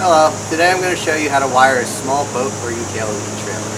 Hello, today I'm going to show you how to wire a small boat or utility trailer.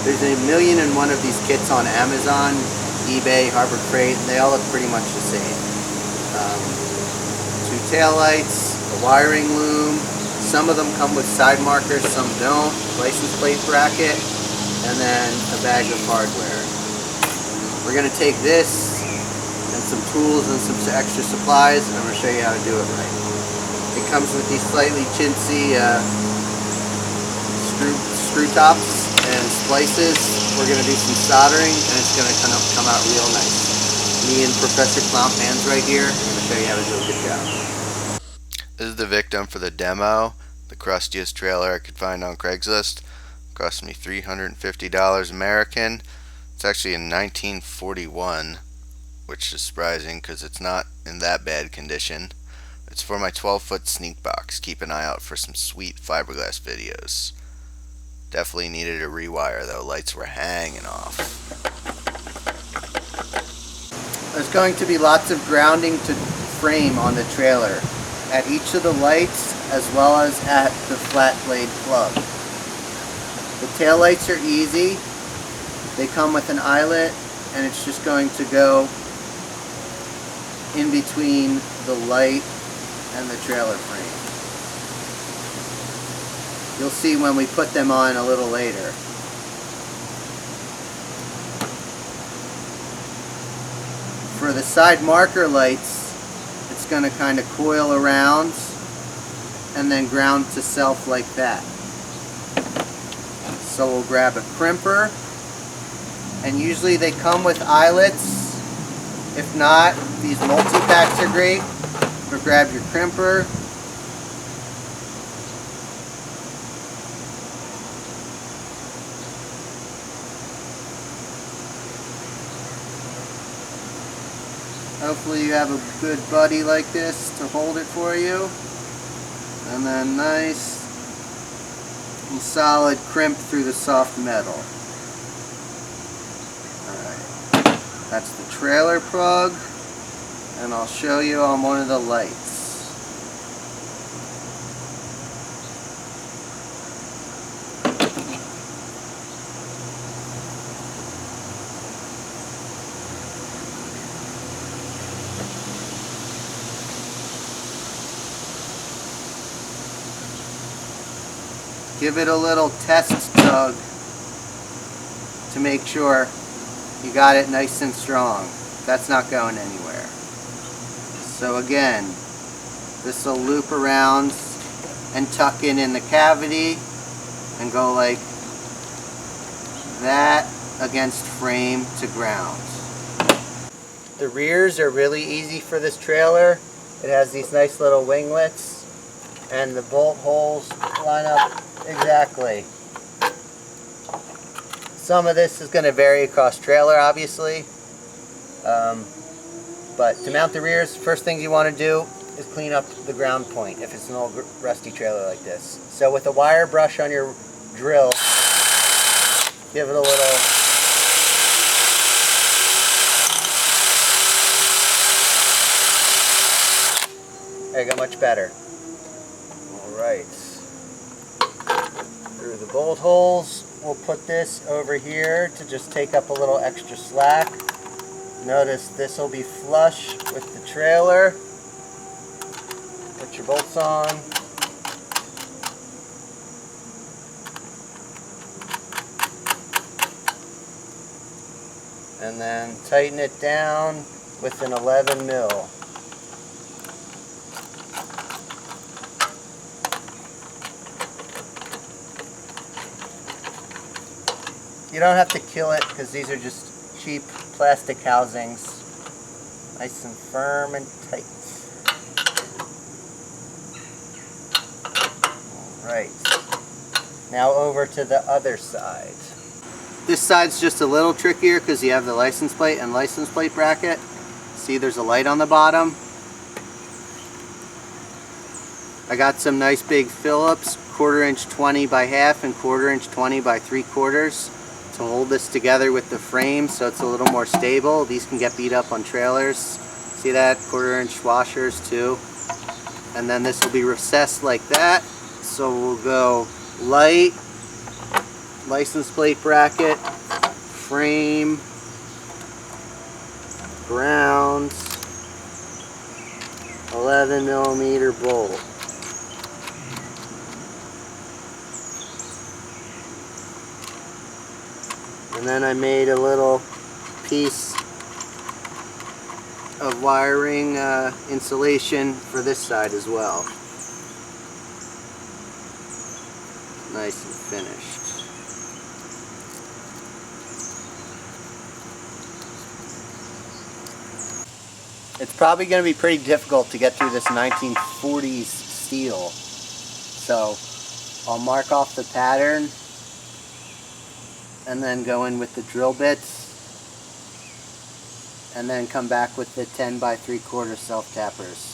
There's 1,000,001 of these kits on Amazon, eBay, Harbor Freight, and they all look pretty much the same. 2 taillights, a wiring loom, some of them come with side markers, some don't, license plate bracket, and then a bag of hardware. We're going to take this and some tools and some extra supplies, and I'm going to show you how to do it right. It comes with these slightly chintzy screw tops and splices. We're going to do some soldering and it's going to come out real nice. Me and Professor Clown Hands right here. I'm going to show you how to do a good job. This is the victim for the demo. The crustiest trailer I could find on Craigslist. It cost me $350 American. It's actually in 1941, which is surprising because it's not in that bad condition. It's for my 12-foot sneak box. Keep an eye out for some sweet fiberglass videos. Definitely needed a rewire though. Lights were hanging off. There's going to be lots of grounding to frame on the trailer at each of the lights as well as at the flat blade plug. The tail lights are easy. They come with an eyelet and it's just going to go in between the light and the trailer frame. You'll see when we put them on a little later. For the side marker lights, it's going to kind of coil around and then ground to self like that. So we'll grab a crimper, and usually they come with eyelets. If not, these multi-packs are great. Or grab your crimper. Hopefully you have a good buddy like this to hold it for you. And then nice and solid crimp through the soft metal. Alright, that's the trailer plug. And I'll show you on one of the lights. Give it a little test tug to make sure you got it nice and strong. That's not going anywhere. So again, this will loop around and tuck in the cavity and go like that against frame to ground. The rears are really easy for this trailer. It has these nice little winglets and the bolt holes line up exactly. Some of this is going to vary across trailer obviously. But to mount the rears, first thing you want to do is clean up the ground point if it's an old rusty trailer like this. So with a wire brush on your drill, give it a little there you go, much better. Alright. Through the bolt holes, we'll put this over here to just take up a little extra slack. Notice this will be flush with the trailer. Put your bolts on. And then tighten it down with an 11 mil. You don't have to kill it because these are just cheap plastic housings, nice and firm and tight. Alright, now over to the other side. This side's just a little trickier because you have the license plate and license plate bracket. See, there's a light on the bottom. I got some nice big Phillips 1/4 inch 20 by half and 1/4 inch 20 by 3/4 to hold this together with the frame so it's a little more stable. These can get beat up on trailers. See that? 1/4 inch washers too. And then this will be recessed like that So we'll go light, license plate bracket, frame, grounds, 11mm bolt. And then I made a little piece of wiring insulation for this side as well. Nice and finished. It's probably going to be pretty difficult to get through this 1940s steel. So I'll mark off the pattern and then go in with the drill bits and then come back with the 10 by 3/4 self-tappers.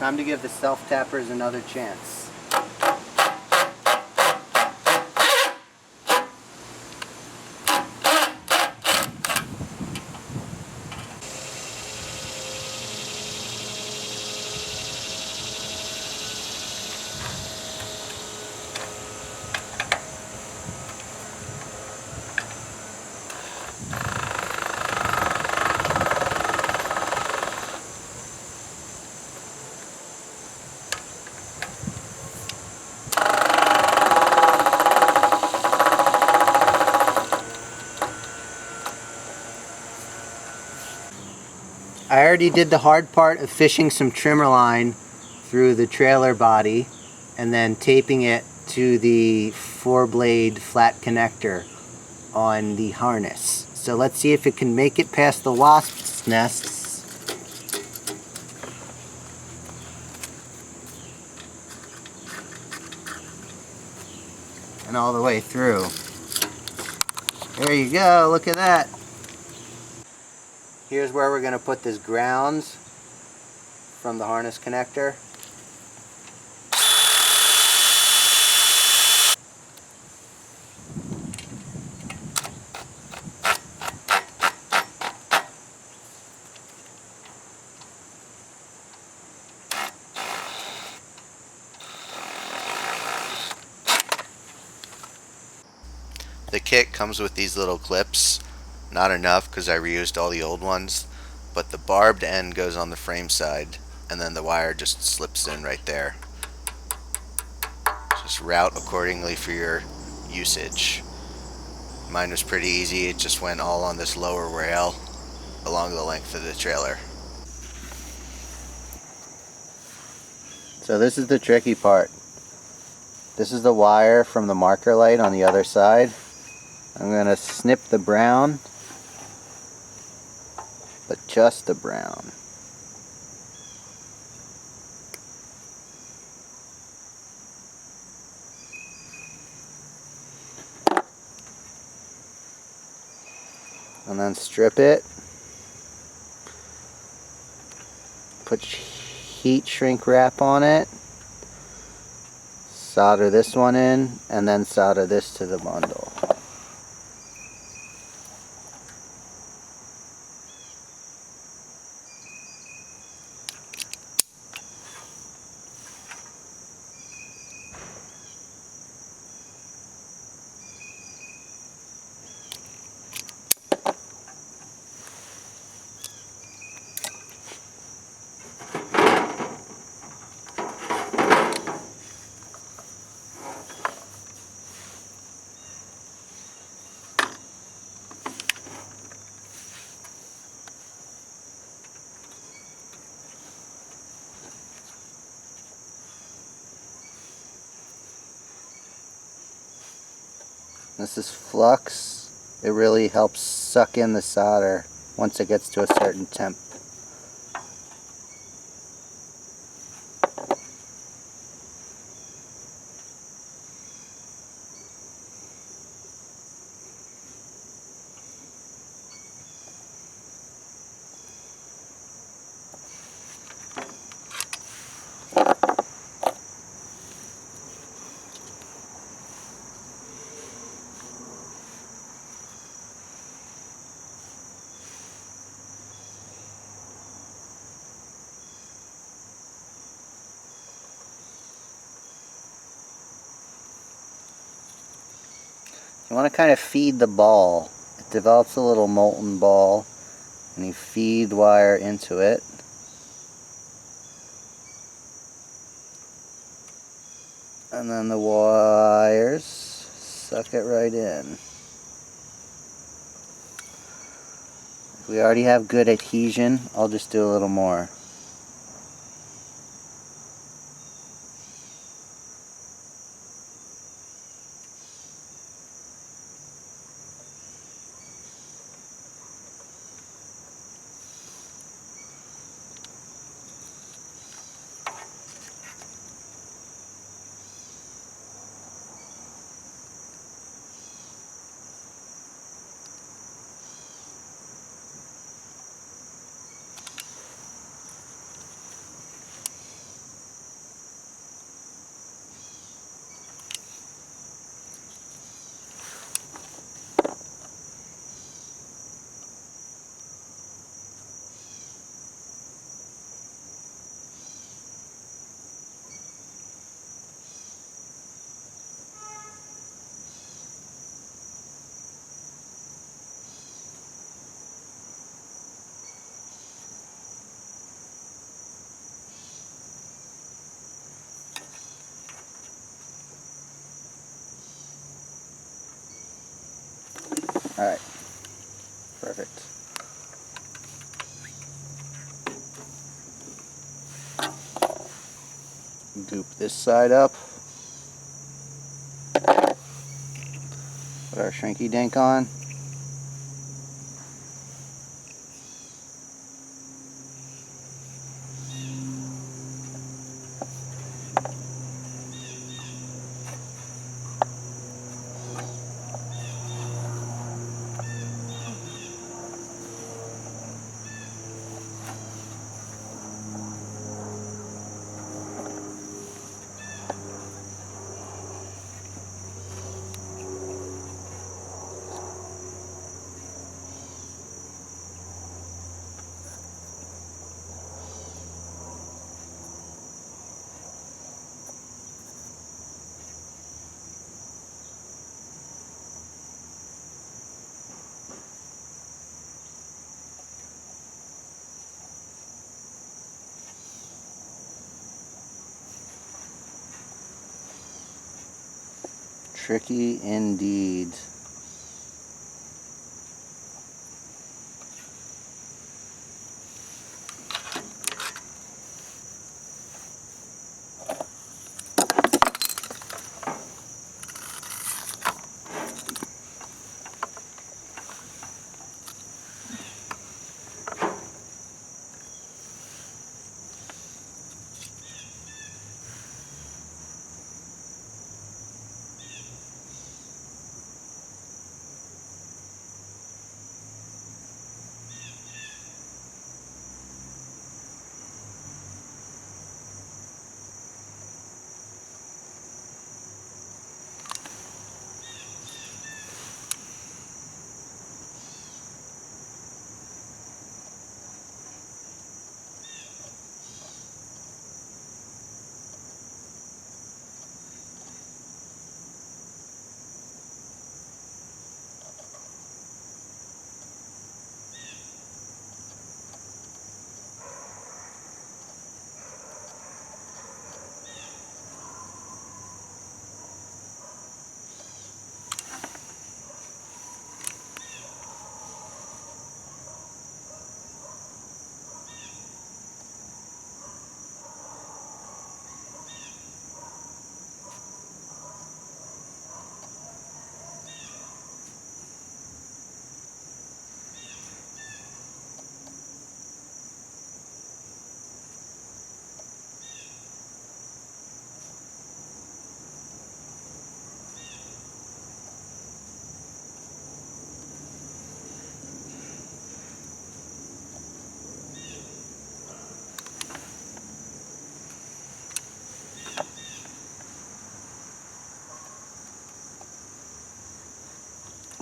Time to give the self-tappers another chance. I already did the hard part of fishing some trimmer line through the trailer body and then taping it to the 4-blade flat connector on the harness. So let's see if it can make it past the wasp's nests. And all the way through. There you go, look at that. Here's where we're going to put this grounds from the harness connector. The kit comes with these little clips. Not enough because I reused all the old ones, but the barbed end goes on the frame side and then the wire just slips in right there. Just route accordingly for your usage. Mine was pretty easy, it just went all on this lower rail along the length of the trailer. So this is the tricky part. This is the wire from the marker light on the other side. I'm going to snip the brown, but just the brown. And then strip it. Put heat shrink wrap on it. solder this one in, and then solder this to the bundle. This is flux. It really helps suck in the solder once it gets to a certain temp. You want to kind of feed the ball. It develops a little molten ball, and you feed wire into it. And then the wires suck it right in. If we already have good adhesion, I'll just do a little more. Alright, perfect. Goop this side up. Put our shrinky dink on. Tricky indeed.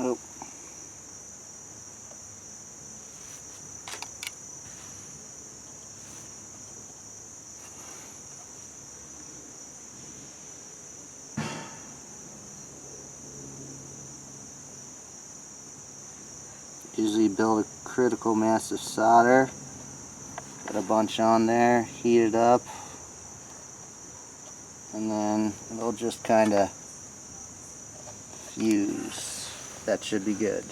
Oh. Usually build a critical mass of solder. Got a bunch on there, heat it up, and then it'll just kind of fuse. That should be good.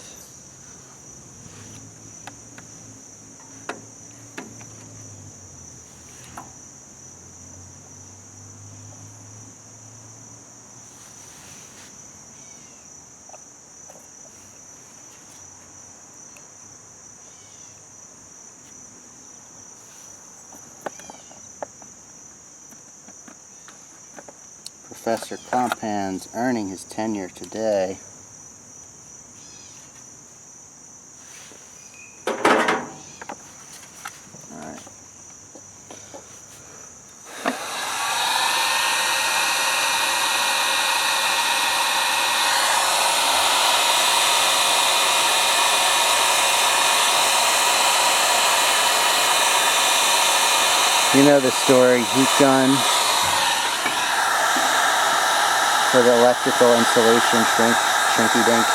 Professor Compan's earning his tenure today. Alright. You know the story, heat gun for the electrical insulation shrinky dink.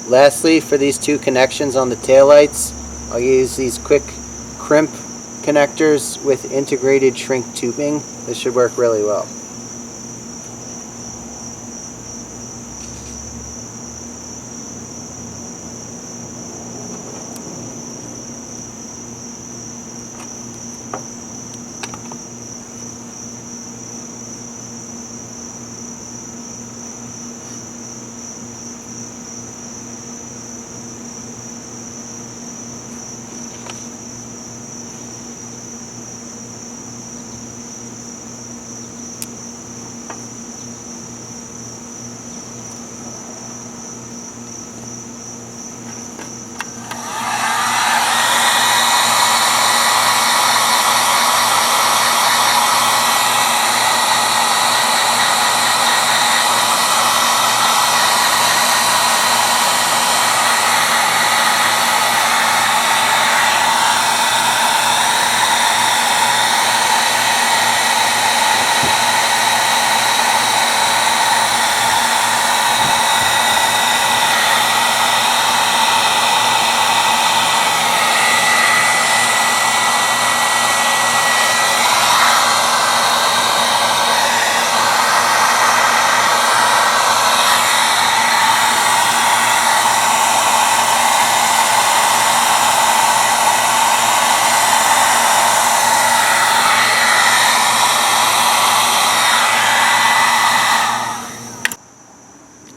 Lastly, for these two connections on the taillights, I'll use these quick crimp connectors with integrated shrink tubing. This should work really well.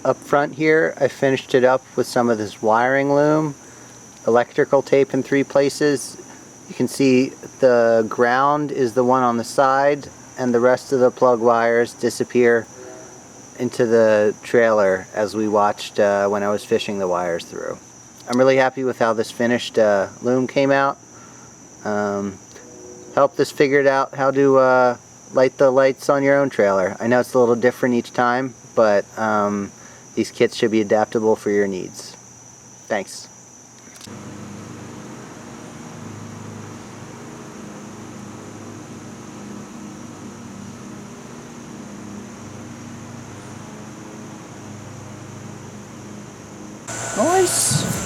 Up front here, I finished it up with some of this wiring loom, electrical tape in 3 places. You can see the ground is the one on the side, and the rest of the plug wires disappear into the trailer as we watched when I was fishing the wires through. I'm really happy with how this finished loom came out. Helped us figure out how to light the lights on your own trailer. I know it's a little different each time, but these kits should be adaptable for your needs. Thanks. Nice.